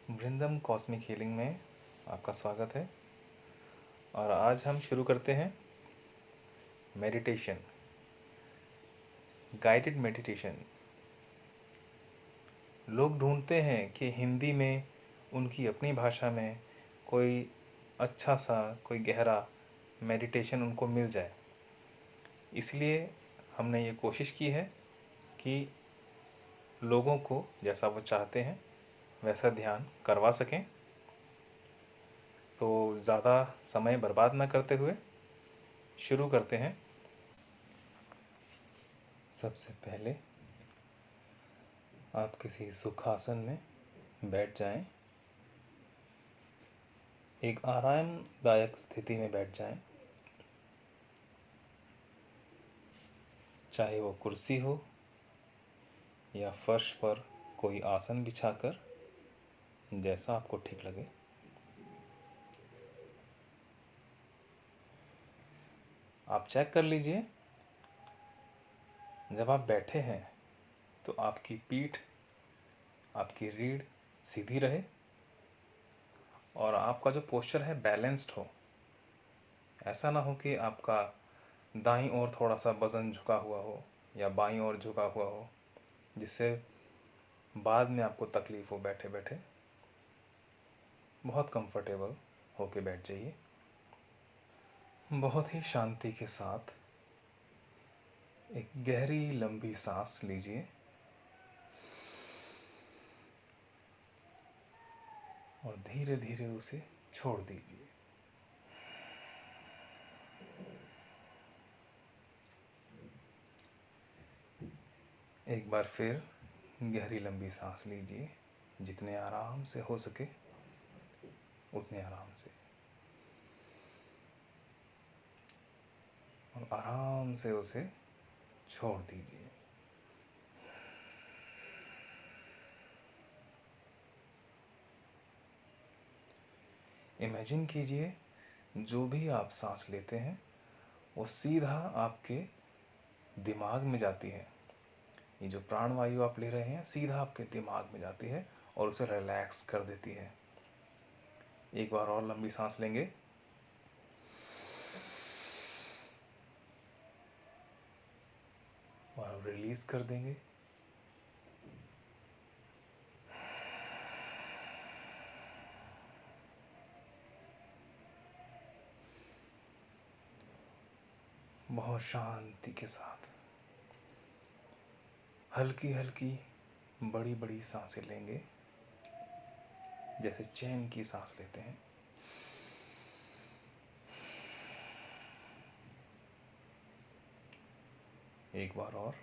वृंदम cosmic healing में आपका स्वागत है। और आज हम शुरू करते हैं मेडिटेशन, गाइडेड मेडिटेशन। लोग ढूंढते हैं कि हिंदी में, उनकी अपनी भाषा में कोई अच्छा सा, कोई गहरा मेडिटेशन उनको मिल जाए। इसलिए हमने ये कोशिश की है कि लोगों को जैसा वो चाहते हैं वैसा ध्यान करवा सकें। तो ज़्यादा समय बर्बाद न करते हुए शुरू करते हैं। सबसे पहले आप किसी सुखासन में बैठ जाएं। एक आरामदायक स्थिति में बैठ जाएं, चाहे वो कुर्सी हो या फर्श पर कोई आसन बिछाकर, जैसा आपको ठीक लगे। आप चेक कर लीजिए, जब आप बैठे हैं तो आपकी पीठ, आपकी रीढ़ सीधी रहे और आपका जो पोस्चर है बैलेंस्ड हो। ऐसा ना हो कि आपका दाईं ओर थोड़ा सा वज़न झुका हुआ हो या बाईं ओर झुका हुआ हो, जिससे बाद में आपको तकलीफ़ हो बैठे बैठे। बहुत कंफर्टेबल होके बैठ जाइए। बहुत ही शांति के साथ एक गहरी लंबी सांस लीजिए और धीरे धीरे उसे छोड़ दीजिए। एक बार फिर गहरी लंबी सांस लीजिए, जितने आराम से हो सके उतने आराम से, और आराम से उसे छोड़ दीजिए। इमेजिन कीजिए, जो भी आप सांस लेते हैं वो सीधा आपके दिमाग में जाती है। ये जो प्राणवायु आप ले रहे हैं सीधा आपके दिमाग में जाती है और उसे रिलैक्स कर देती है। एक बार और लंबी सांस लेंगे। और रिलीज कर देंगे। बहुत शांति के साथ हल्की हल्की बड़ी बड़ी सांसें लेंगे, जैसे चैन की सांस लेते हैं। एक बार और।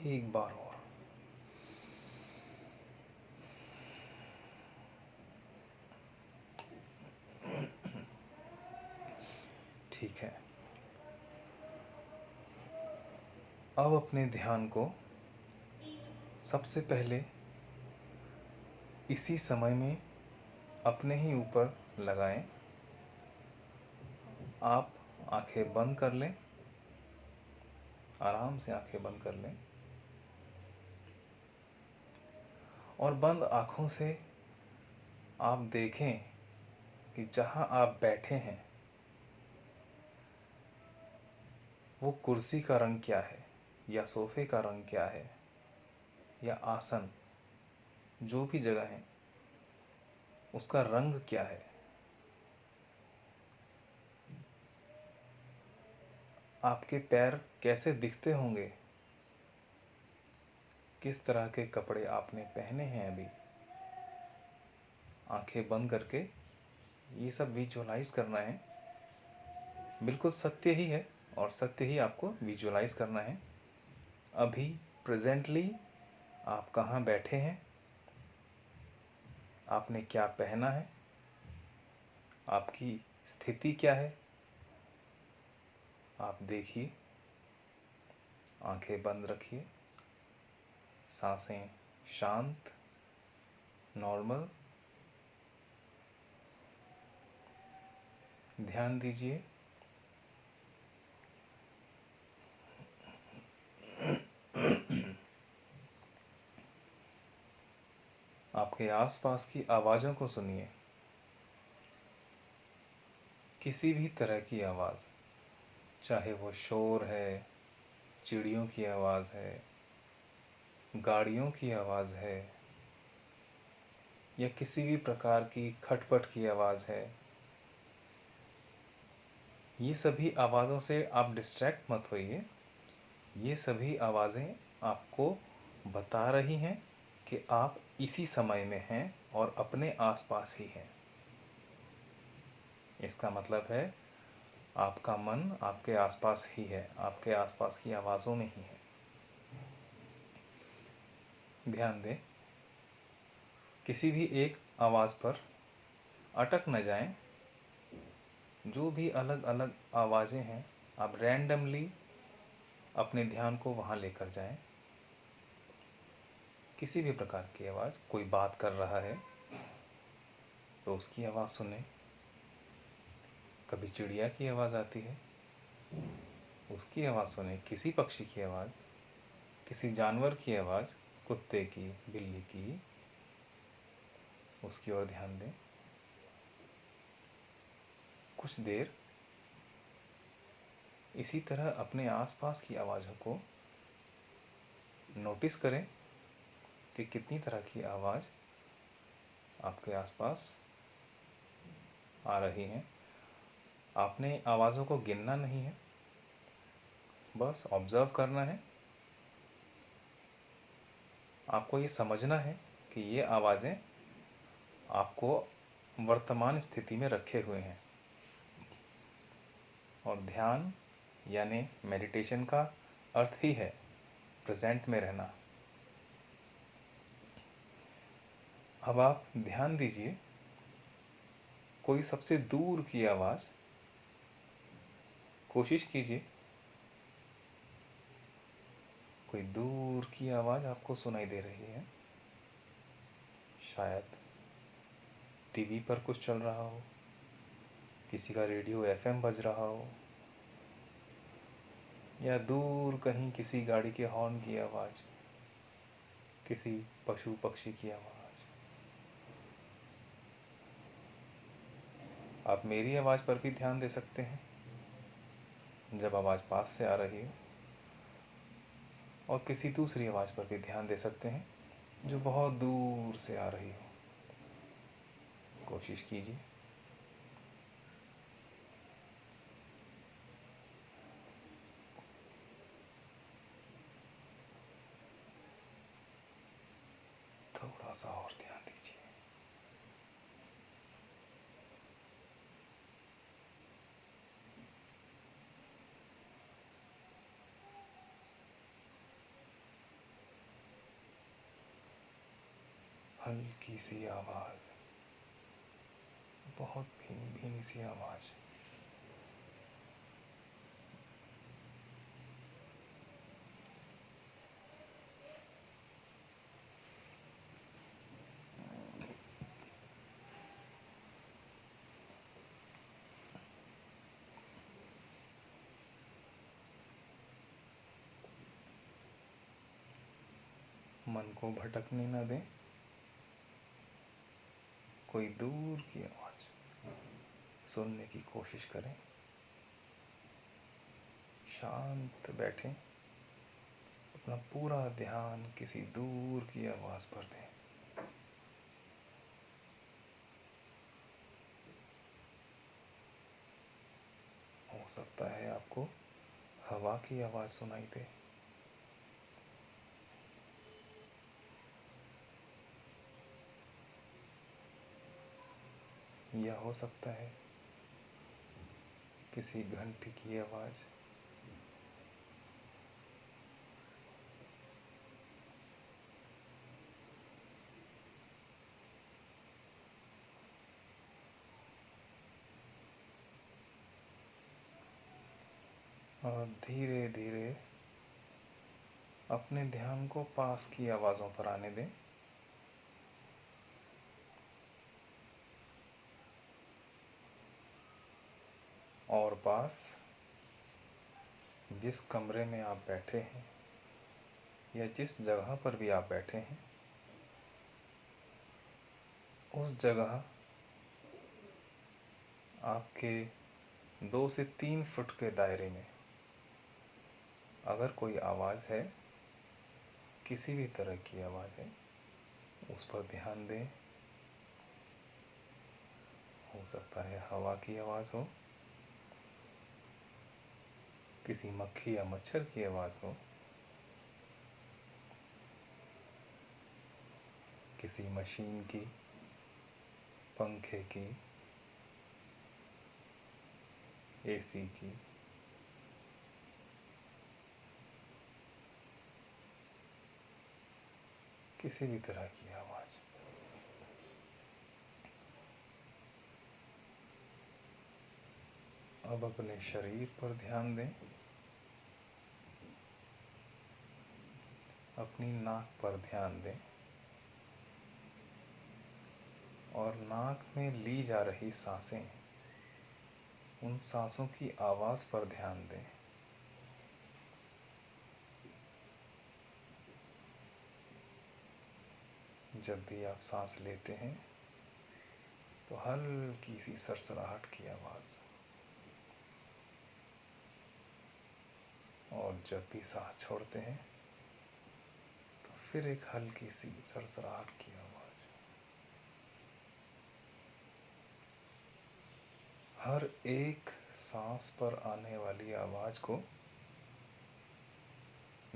एक बार और। ठीक है। अब अपने ध्यान को सबसे पहले इसी समय में अपने ही ऊपर लगाएं। आप आंखें बंद कर लें, आराम से आंखें बंद कर लें और बंद आँखों से आप देखें कि जहाँ आप बैठे हैं वो कुर्सी का रंग क्या है, या सोफे का रंग क्या है, या आसन, जो भी जगह है उसका रंग क्या है। आपके पैर कैसे दिखते होंगे, किस तरह के कपड़े आपने पहने हैं अभी। आंखें बंद करके ये सब विजुअलाइज करना है। बिल्कुल सत्य ही है और सत्य ही आपको विजुअलाइज करना है। अभी प्रेजेंटली आप कहाँ बैठे हैं, आपने क्या पहना है, आपकी स्थिति क्या है, आप देखिए। आंखें बंद रखिए, सांसें शांत, नॉर्मल। ध्यान दीजिए आपके आसपास की आवाज़ों को सुनिए। किसी भी तरह की आवाज़, चाहे वो शोर है, चिड़ियों की आवाज़ है, गाड़ियों की आवाज़ है, या किसी भी प्रकार की खटपट की आवाज़ है, ये सभी आवाज़ों से आप डिस्ट्रैक्ट मत होइए। ये सभी आवाज़ें आपको बता रही हैं कि आप इसी समय में हैं और अपने आसपास ही हैं। इसका मतलब है आपका मन आपके आसपास ही है, आपके आसपास की आवाज़ों में ही है। ध्यान दें, किसी भी एक आवाज़ पर अटक न जाएं। जो भी अलग अलग आवाज़ें हैं, आप रैंडमली अपने ध्यान को वहाँ लेकर जाएं। किसी भी प्रकार की आवाज़, कोई बात कर रहा है तो उसकी आवाज़ सुने। कभी चिड़िया की आवाज़ आती है, उसकी आवाज़ सुने। किसी पक्षी की आवाज़, किसी जानवर की आवाज़, कुत्ते की, बिल्ली की, उसकी ओर ध्यान दें। कुछ देर इसी तरह अपने आसपास की आवाज़ों को नोटिस करें कि कितनी तरह की आवाज़ आपके आसपास आ रही हैं। आपने आवाज़ों को गिनना नहीं है, बस ऑब्ज़र्व करना है। आपको ये समझना है कि ये आवाज़ें आपको वर्तमान स्थिति में रखे हुए हैं। और ध्यान यानी मेडिटेशन का अर्थ ही है प्रेजेंट में रहना। अब आप ध्यान दीजिए, कोई सबसे दूर की आवाज़, कोशिश कीजिए कोई दूर की आवाज़ आपको सुनाई दे रही है। शायद टीवी पर कुछ चल रहा हो, किसी का रेडियो एफएम बज रहा हो, या दूर कहीं किसी गाड़ी के हॉर्न की आवाज़, किसी पशु पक्षी की आवाज़। आप मेरी आवाज़ पर भी ध्यान दे सकते हैं जब आवाज़ पास से आ रही हो, और किसी दूसरी आवाज़ पर भी ध्यान दे सकते हैं जो बहुत दूर से आ रही हो। कोशिश कीजिए। थोड़ा सा और ध्यान दीजिए। हल्की सी आवाज़, बहुत भीनी भीनी सी आवाज़। मन को भटकने न दें। कोई दूर की आवाज़ सुनने की कोशिश करें। शांत बैठें, अपना पूरा ध्यान किसी दूर की आवाज़ पर दें। हो सकता है आपको हवा की आवाज़ सुनाई दे, या हो सकता है किसी घंटी की आवाज़। और धीरे धीरे अपने ध्यान को पास की आवाज़ों पर आने दें। और पास, जिस कमरे में आप बैठे हैं या जिस जगह पर भी आप बैठे हैं, उस जगह आपके 2 से 3 फुट के दायरे में अगर कोई आवाज़ है, किसी भी तरह की आवाज़ है, उस पर ध्यान दें। हो सकता है हवा की आवाज़ हो, किसी मक्खी या मच्छर की आवाज़ हो, किसी मशीन की, पंखे की, एसी की, किसी भी तरह की आवाज़। अब अपने शरीर पर ध्यान दें। अपनी नाक पर ध्यान दें और नाक में ली जा रही सांसें, उन सांसों की आवाज़ पर ध्यान दें। जब भी आप सांस लेते हैं तो हल्की सी सरसराहट की आवाज़, और जब भी सांस छोड़ते हैं तो फिर एक हल्की सी सरसराहट की आवाज़। हर एक सांस पर आने वाली आवाज़ को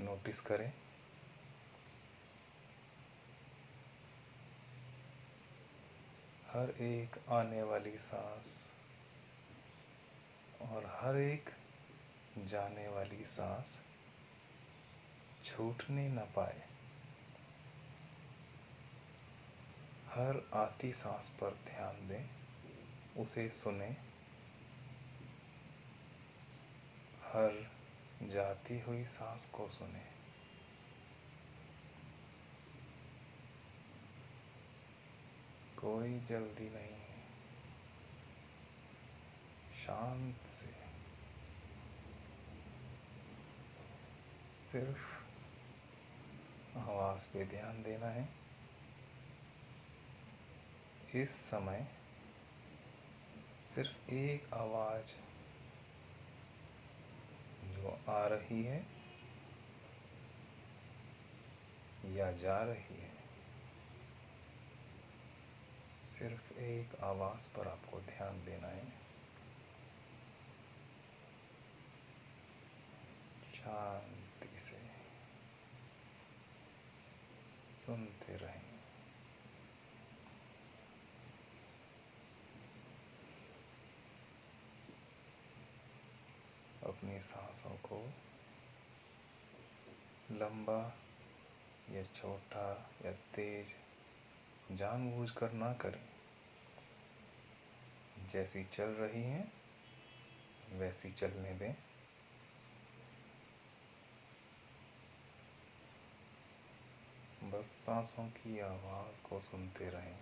नोटिस करें। हर एक आने वाली सांस और हर एक जाने वाली सांस छूटने न पाए। हर आती सांस पर ध्यान दें, उसे सुने। हर जाती हुई सांस को सुने। कोई जल्दी नहीं है। शांत से सिर्फ आवाज़ पे ध्यान देना है। इस समय सिर्फ एक आवाज़ जो आ रही है या जा रही है, सिर्फ एक आवाज़ पर आपको ध्यान देना है। शांति से सुनते रहें। अपनी सांसों को लंबा या छोटा या तेज जानबूझकर ना करें। जैसी चल रही हैं वैसी चलने दें। बस सांसों की आवाज़ को सुनते रहें।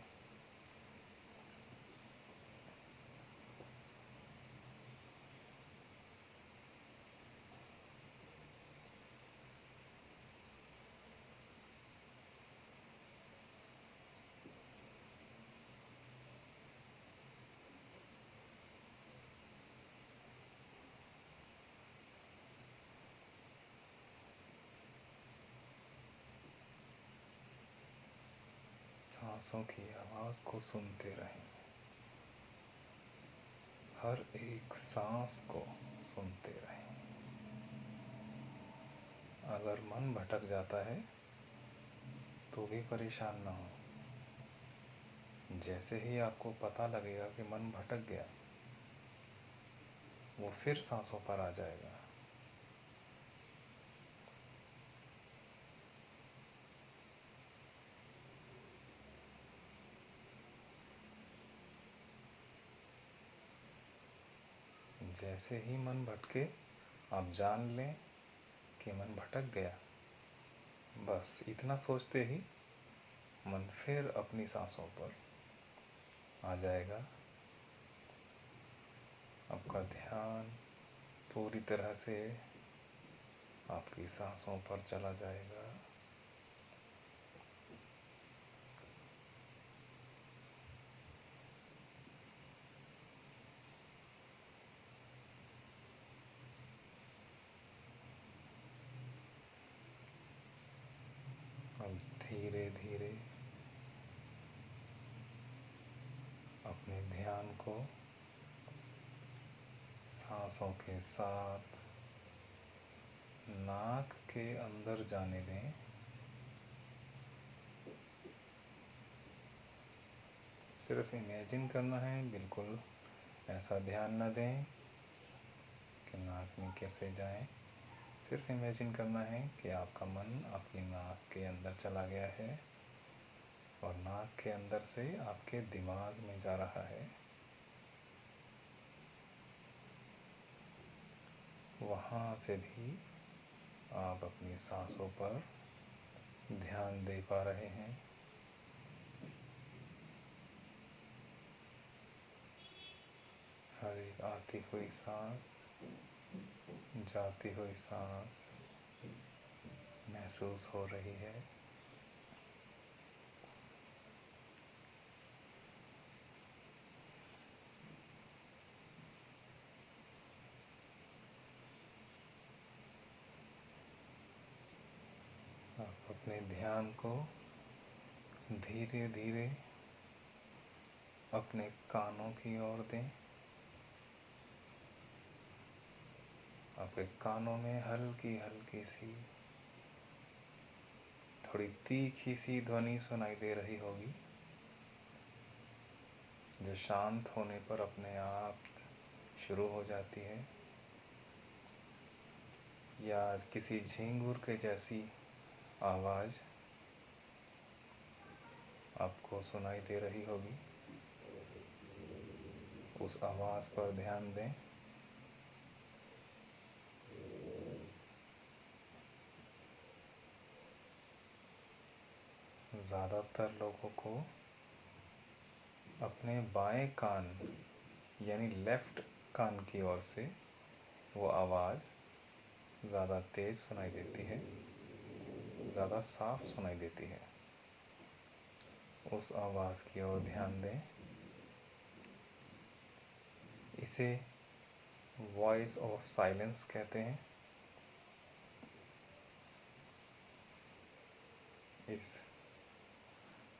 सांसों की आवाज़ को सुनते रहें। हर एक सांस को सुनते रहें। अगर मन भटक जाता है तो भी परेशान ना हो। जैसे ही आपको पता लगेगा कि मन भटक गया, वो फिर सांसों पर आ जाएगा। जैसे ही मन भटके, आप जान लें कि मन भटक गया। बस इतना सोचते ही मन फिर अपनी सांसों पर आ जाएगा। आपका ध्यान पूरी तरह से आपकी सांसों पर चला जाएगा। धीरे धीरे अपने ध्यान को सांसों के साथ नाक के अंदर जाने दें। सिर्फ इमेजिन करना है, बिल्कुल ऐसा ध्यान न दें कि नाक में कैसे जाए। सिर्फ इमेजिन करना है कि आपका मन आपकी नाक के अंदर चला गया है और नाक के अंदर से आपके दिमाग में जा रहा है। वहाँ से भी आप अपनी सांसों पर ध्यान दे पा रहे हैं। हर एक आती हुई सांस, जाती हुई सांस महसूस हो रही है। आप अपने ध्यान को धीरे धीरे अपने कानों की ओर दें। आपके कानों में हल्की हल्की सी, थोड़ी तीखी सी ध्वनि सुनाई दे रही होगी, जो शांत होने पर अपने आप शुरू हो जाती है, या किसी झींगुर के जैसी आवाज़ आपको सुनाई दे रही होगी। उस आवाज़ पर ध्यान दें। ज़्यादातर लोगों को अपने बाएं कान यानी लेफ्ट कान की ओर से वो आवाज़ ज़्यादा तेज़ सुनाई देती है, ज़्यादा साफ सुनाई देती है। उस आवाज़ की ओर ध्यान दें। इसे वॉइस ऑफ साइलेंस कहते हैं। इस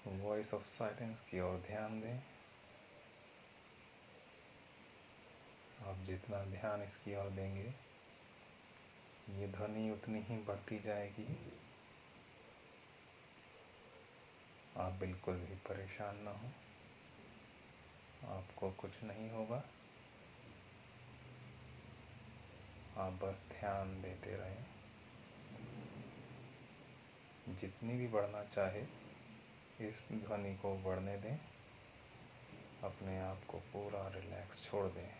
वॉइस ऑफ साइलेंस की ओर ध्यान दें। आप जितना ध्यान इसकी ओर देंगे, ये ध्वनि उतनी ही बढ़ती जाएगी। आप बिल्कुल भी परेशान ना हो, आपको कुछ नहीं होगा। आप बस ध्यान देते रहें। जितनी भी बढ़ना चाहे इस ध्वनि को बढ़ने दें। अपने आप को पूरा रिलैक्स छोड़ दें।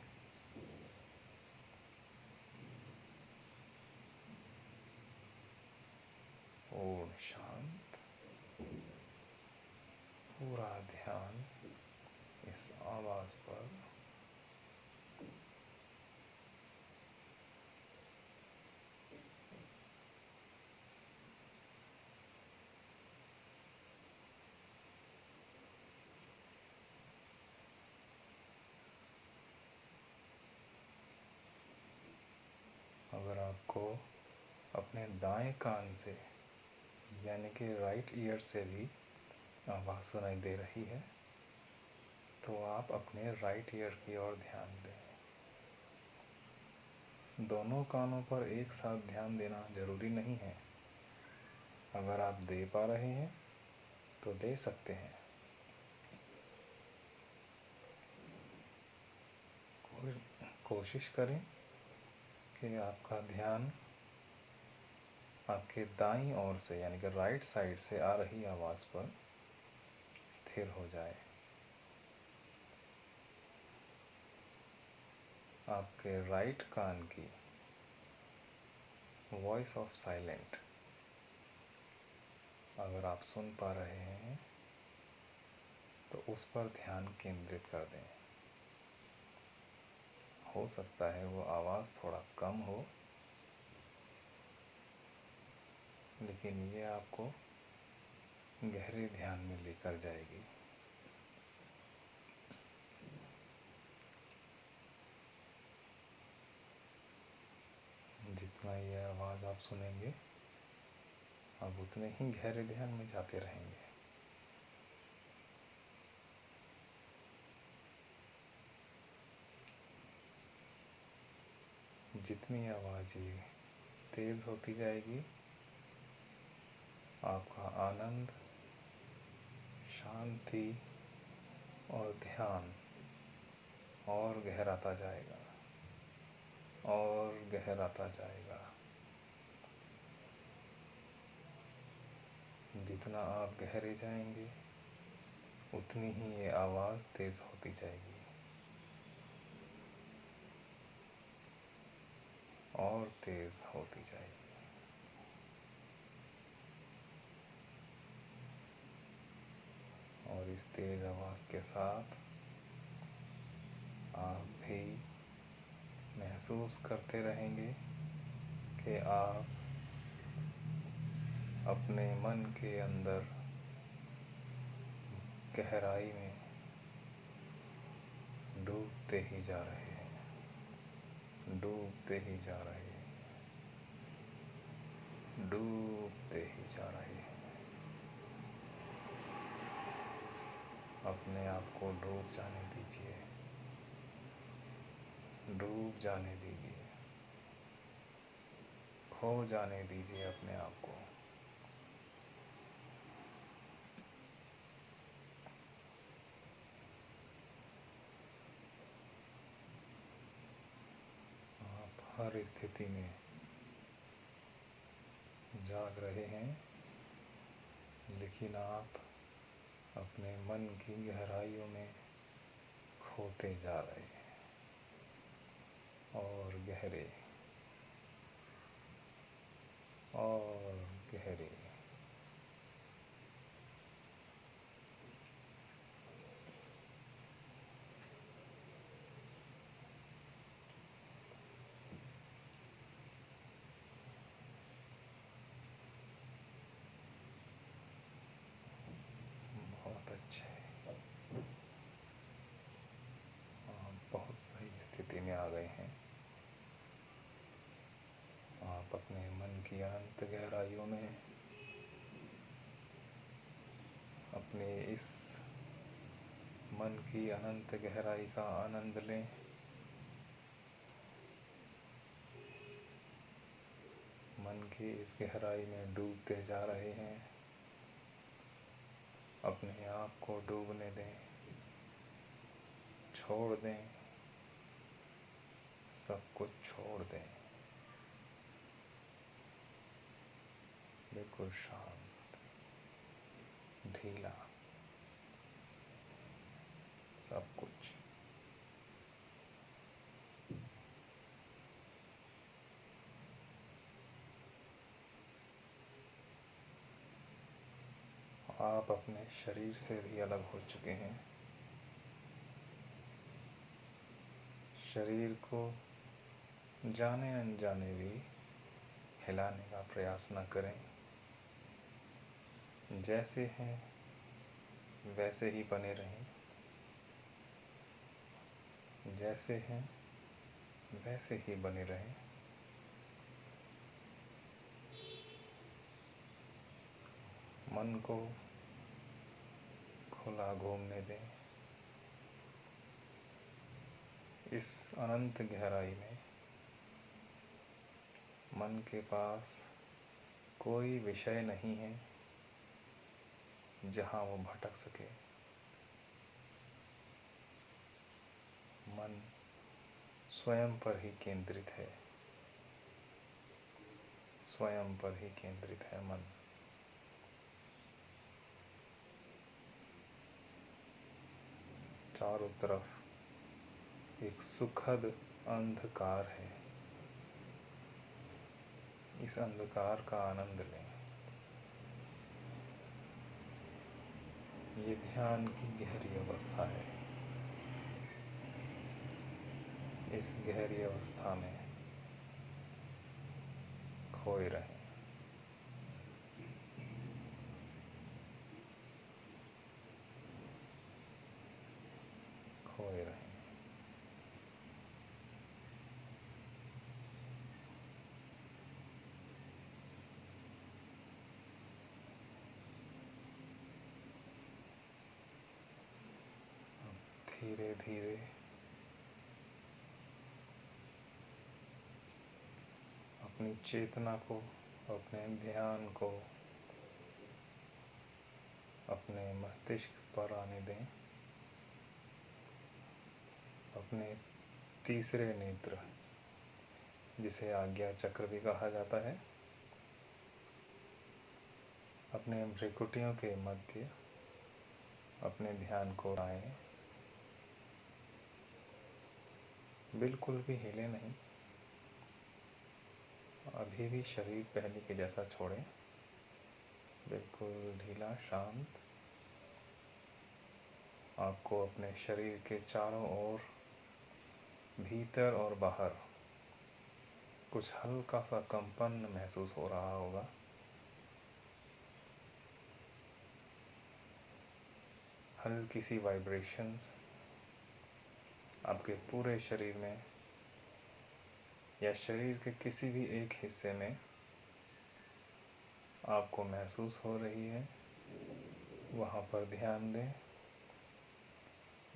पूर्ण शांत, पूरा ध्यान इस आवाज़ पर। अगर आपको अपने दाएं कान से यानी कि राइट ईयर से भी आवाज़ सुनाई दे रही है, तो आप अपने राइट ईयर की ओर ध्यान दें। दोनों कानों पर एक साथ ध्यान देना ज़रूरी नहीं है। अगर आप दे पा रहे हैं तो दे सकते हैं। कोशिश करें कि आपका ध्यान आपके दाईं ओर से यानी कि राइट साइड से आ रही आवाज़ पर स्थिर हो जाए। आपके राइट कान की वॉइस ऑफ साइलेंट अगर आप सुन पा रहे हैं तो उस पर ध्यान केंद्रित कर दें। हो सकता है वो आवाज़ थोड़ा कम हो, लेकिन ये आपको गहरे ध्यान में लेकर जाएगी। जितना ये आवाज़ आप सुनेंगे, आप उतने ही गहरे ध्यान में जाते रहेंगे। जितनी आवाज़ें तेज होती जाएगी, आपका आनंद, शांति और ध्यान और गहराता जाएगा और गहराता जाएगा। जितना आप गहरे जाएंगे, उतनी ही ये आवाज़ तेज होती जाएगी और तेज होती जाएगी। और इस तेज आवाज़ के साथ आप भी महसूस करते रहेंगे कि आप अपने मन के अंदर गहराई में डूबते ही जा रहे हैं, डूबते ही जा रहे हैं, डूबते ही जा रहे हैं। अपने आप को डूब जाने दीजिए, डूब जाने दीजिए, खो जाने दीजिए अपने आप को। आप हर स्थिति में जाग रहे हैं, लेकिन आप अपने मन की गहराइयों में खोते जा रहे हैं और गहरे और गहरे। बहुत अच्छे, आप बहुत सही स्थिति में आ गए हैं। आप अपने मन की अनंत गहराइयों में अपने इस मन की अनंत गहराई का आनंद लें। मन की इस गहराई में डूबते जा रहे हैं। अपने आप को डूबने दें, छोड़ दें, सब कुछ छोड़ दें, बिल्कुल शांत, ढीला, सब कुछ। आप अपने शरीर से भी अलग हो चुके हैं। शरीर को जाने अनजाने भी हिलाने का प्रयास न करें। जैसे हैं वैसे ही बने रहें, जैसे हैं वैसे ही बने रहें। मन को खुला घूमने दें। इस अनंत गहराई में मन के पास कोई विषय नहीं है जहाँ वो भटक सके। मन स्वयं पर ही केंद्रित है, स्वयं पर ही केंद्रित है मन। चारों तरफ एक सुखद अंधकार है। इस अंधकार का आनंद लें। ये ध्यान की गहरी अवस्था है। इस गहरी अवस्था में खोए रहें। खोए रहें। धीरे धीरे अपनी चेतना को, अपने ध्यान को अपने मस्तिष्क पर आने दें। अपने तीसरे नेत्र, जिसे आज्ञा चक्र भी कहा जाता है, अपने भ्रुकुटियों के मध्य अपने ध्यान को लाएं। बिल्कुल भी हिले नहीं। अभी भी शरीर पहले के जैसा छोड़ें, बिल्कुल ढीला, शांत। आपको अपने शरीर के चारों ओर, भीतर और बाहर कुछ हल्का सा कंपन महसूस हो रहा होगा। हल्की सी वाइब्रेशंस आपके पूरे शरीर में या शरीर के किसी भी एक हिस्से में आपको महसूस हो रही है, वहाँ पर ध्यान दें।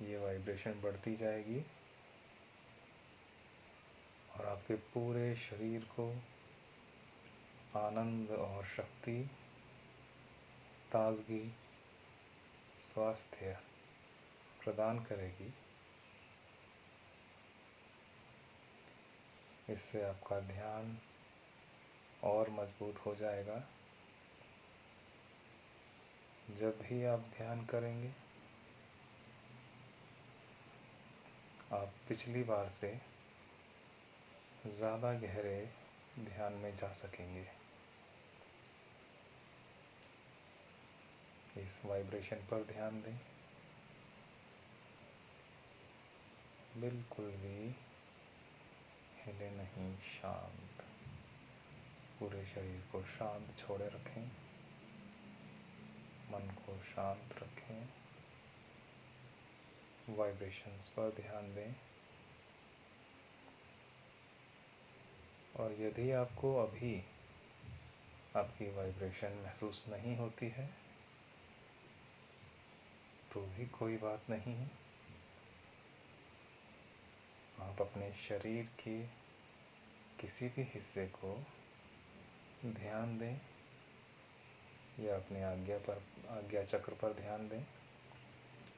ये वाइब्रेशन बढ़ती जाएगी और आपके पूरे शरीर को आनंद और शक्ति, ताजगी, स्वास्थ्य प्रदान करेगी। इससे आपका ध्यान और मजबूत हो जाएगा। जब भी आप ध्यान करेंगे, आप पिछली बार से ज़्यादा गहरे ध्यान में जा सकेंगे। इस वाइब्रेशन पर ध्यान दें। बिल्कुल भी हिले नहीं, शांत। पूरे शरीर को शांत छोड़े रखें, मन को शांत रखें। वाइब्रेशंस पर ध्यान दें। और यदि आपको अभी आपकी वाइब्रेशन महसूस नहीं होती है तो भी कोई बात नहीं है। आप अपने शरीर के किसी भी हिस्से को ध्यान दें या अपने आज्ञा चक्र पर ध्यान दें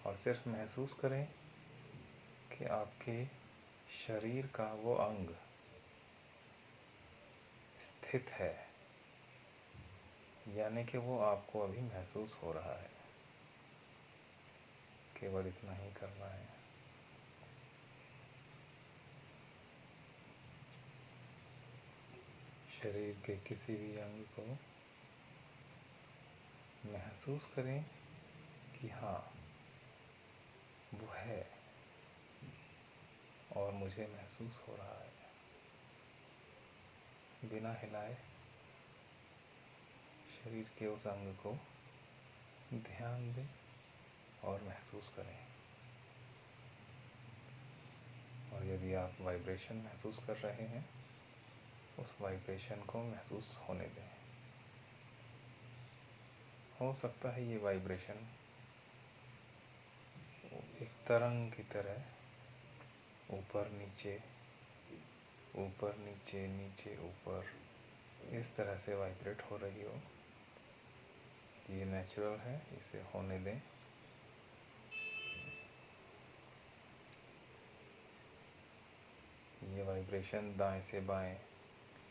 और सिर्फ महसूस करें कि आपके शरीर का वो अंग स्थित है, यानी कि वो आपको अभी महसूस हो रहा है। केवल इतना ही करना है। शरीर के किसी भी अंग को महसूस करें कि हाँ, वो है और मुझे महसूस हो रहा है। बिना हिलाए शरीर के उस अंग को ध्यान दें और महसूस करें। और यदि आप वाइब्रेशन महसूस कर रहे हैं, उस वाइब्रेशन को महसूस होने दें। हो सकता है ये वाइब्रेशन एक तरंग की तरह ऊपर नीचे, ऊपर नीचे, नीचे ऊपर, इस तरह से वाइब्रेट हो रही हो। ये नेचुरल है, इसे होने दें। ये वाइब्रेशन दाएं से बाएं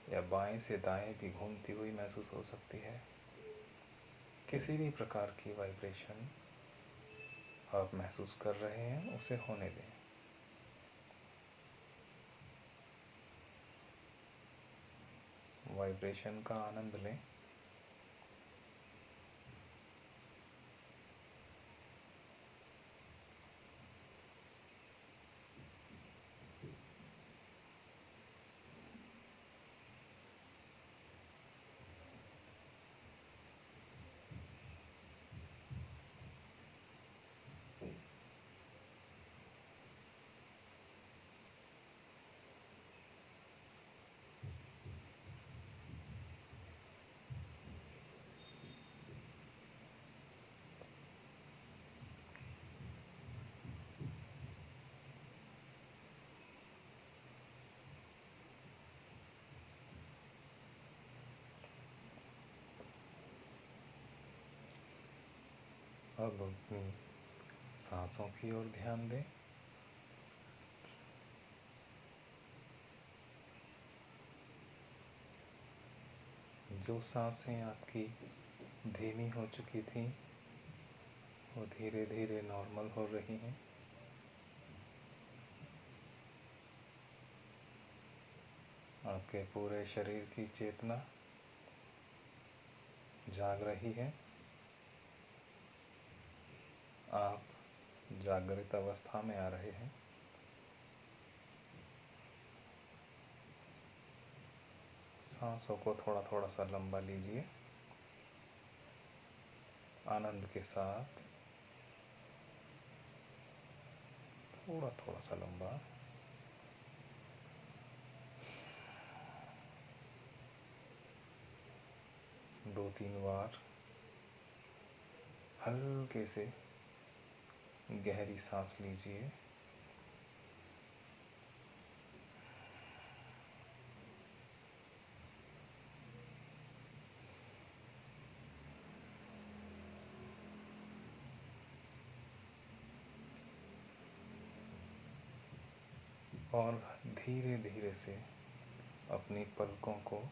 या बाएं से दाएं भी घूमती हुई महसूस हो सकती है। किसी भी प्रकार की वाइब्रेशन आप महसूस कर रहे हैं, उसे होने दें। वाइब्रेशन का आनंद लें। अब अपनी सांसों की ओर ध्यान दें। जो सांसें आपकी धीमी हो चुकी थीं वो धीरे धीरे नॉर्मल हो रही हैं। आपके पूरे शरीर की चेतना जाग रही है। आप जागृत अवस्था में आ रहे हैं। सांसों को थोड़ा थोड़ा सा लंबा लीजिए, आनंद के साथ। थोड़ा थोड़ा सा लंबा। दो तीन बार हल्के से गहरी सांस लीजिए। और धीरे धीरे से अपनी पलकों को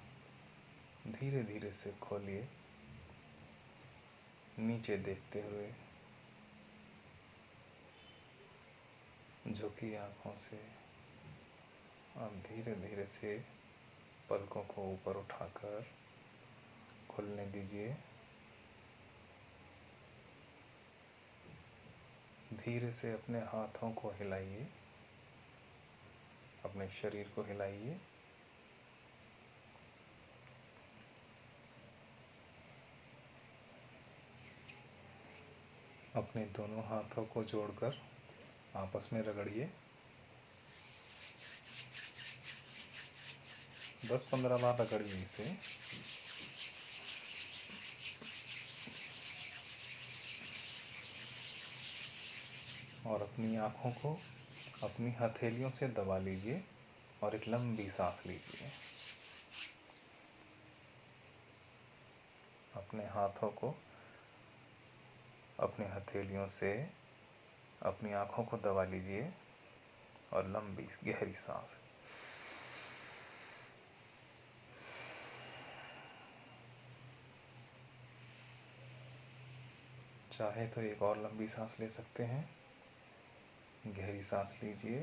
धीरे धीरे से खोलिए, नीचे देखते हुए। झुकी आंखों से आप धीरे धीरे से पलकों को ऊपर उठाकर खुलने दीजिए। धीरे से अपने हाथों को हिलाइए, अपने शरीर को हिलाइए। अपने दोनों हाथों को जोड़कर आपस में रगड़िए। 10-15 बार रगड़िए इसे। और अपनी आँखों को अपनी हथेलियों से दबा लीजिए और एक लंबी सांस लीजिए। अपने हाथों को अपनी हथेलियों से अपनी आँखों को दबा लीजिए और लंबी गहरी सांस। चाहे तो एक और लंबी सांस ले सकते हैं। गहरी सांस लीजिए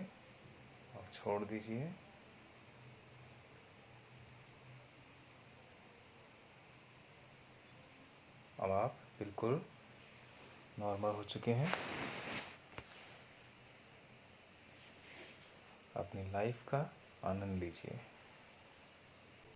और छोड़ दीजिए। अब आप बिल्कुल नॉर्मल हो चुके हैं। अपनी लाइफ का आनंद लीजिए।